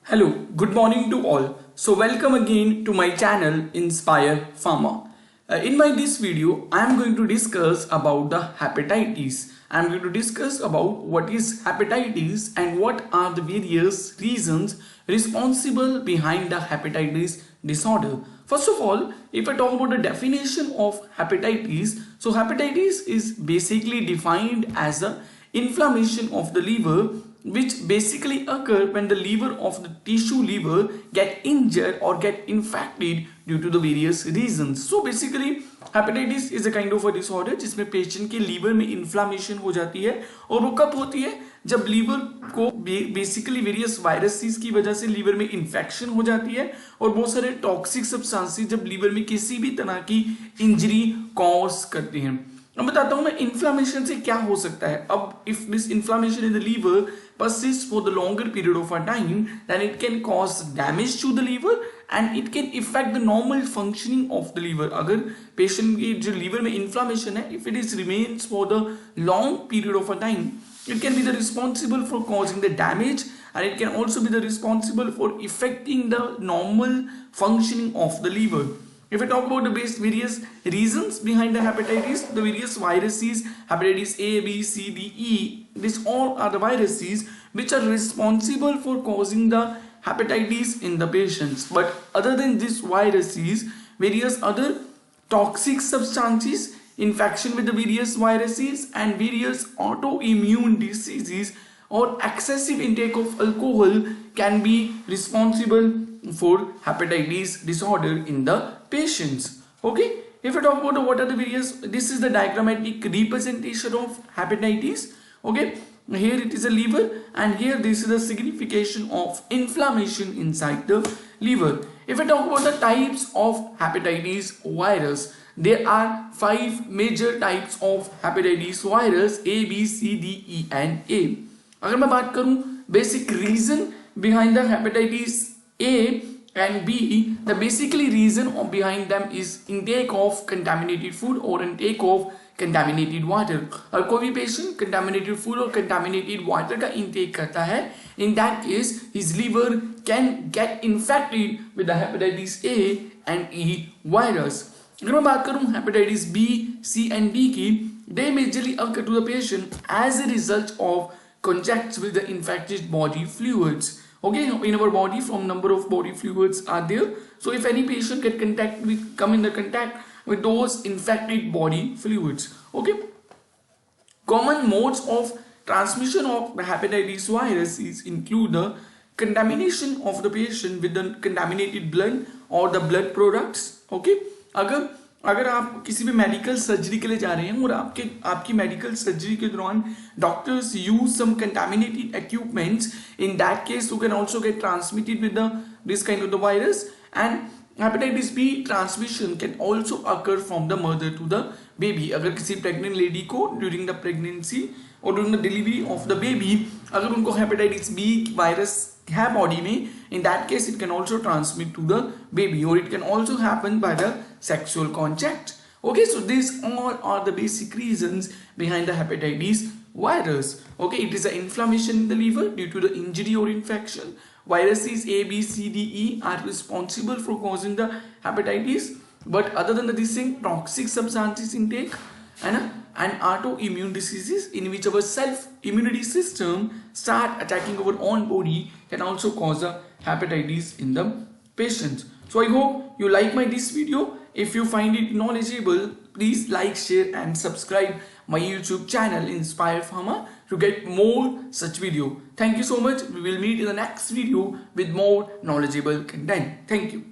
Hello, good morning to all. So welcome again to my channel Inspire Pharma. In this video, I am going to discuss about the hepatitis. I am going to discuss about what is hepatitis and what are the various reasons responsible behind the hepatitis disorder. First of all, if I talk about the definition of hepatitis, so hepatitis is basically defined as a inflammation of the liver which basically occur when the liver of the tissue liver get injured or get infected due to the various reasons. So basically hepatitis is a kind of a disorder जिसमें patient के liver में inflammation हो जाती है और वो कब होती है जब लीवर को बेसिकली वेरियस वायरसेस की वजह से लीवर में इन्फेक्शन हो जाती है और बहुत सारे टॉक्सिक सब्सटेंसेस जब लीवर में किसी भी तरह की इंजरी कॉज करती हैं। अब बताता हूं मैं इन्फ्लामेशन से क्या हो सकता है। अब if this inflammation in the liver persists for the longer period of a time, then it can cause damage to the liver and it can affect the normal functioning of the liver. अगर patient की जो liver में inflammation है, if it is remains for the long period of a time, it can be the responsible for causing the damage and it can also be the responsible for affecting the normal functioning of the liver. If I talk about the various reasons behind the hepatitis, the various viruses, hepatitis A, B, C, D, E, these all are the viruses which are responsible for causing the hepatitis in the patients. But other than these viruses, various other toxic substances, infection with the various viruses and various autoimmune diseases or excessive intake of alcohol can be responsible for hepatitis disorder in the patients. Okay, if I talk about what are the various, this is the diagrammatic representation of hepatitis. Okay, here it is a liver and here this is the signification of inflammation inside the liver. If I talk about the types of hepatitis virus, there are 5 major types of hepatitis virus A, B, C, D, E and A. अगर मैं बात करूं basic reason behind the hepatitis A and B, the basically reason behind them is intake of contaminated food or intake of contaminated water. और कोई भी patient contaminated food or contaminated water का intake करता है, in that case his liver can get infected with the hepatitis A and E virus. अगर मैं बात करूं hepatitis B, C and D की, they majorly occur to the patient as a result of contacts with the infected body fluids. Okay, in our body from number of body fluids are there. So if any patient come in the contact with those infected body fluids. Okay, common modes of transmission of the hepatitis viruses include the contamination of the patient with the contaminated blood or the blood products. Okay, अगर आप किसी भी medical surgery के लिए जा रहे हैं और आपकी मेडिकल सर्जरी के दौरान doctors use some contaminated equipments, in that case you can also get transmitted with this kind of the virus and hepatitis B transmission can also occur from the mother to the baby. अगर किसी pregnant lady को during the pregnancy और during the delivery of the baby अगर उनको hepatitis B virus है body में, in that case it can also transmit to the baby or it can also happen by the sexual contact. Okay, so these all are the basic reasons behind the hepatitis virus. Okay, it is an inflammation in the liver due to the injury or infection. Viruses A, B, C, D, E are responsible for causing the hepatitis, but other than this thing, toxic substances intake and autoimmune diseases in which our self-immunity system start attacking our own body can also cause a hepatitis in the patients. So I hope you like this video. If you find it knowledgeable, please like, share and subscribe my YouTube channel Inspire Pharma to get more such video. Thank you so much. We will meet in the next video with more knowledgeable content. Thank you.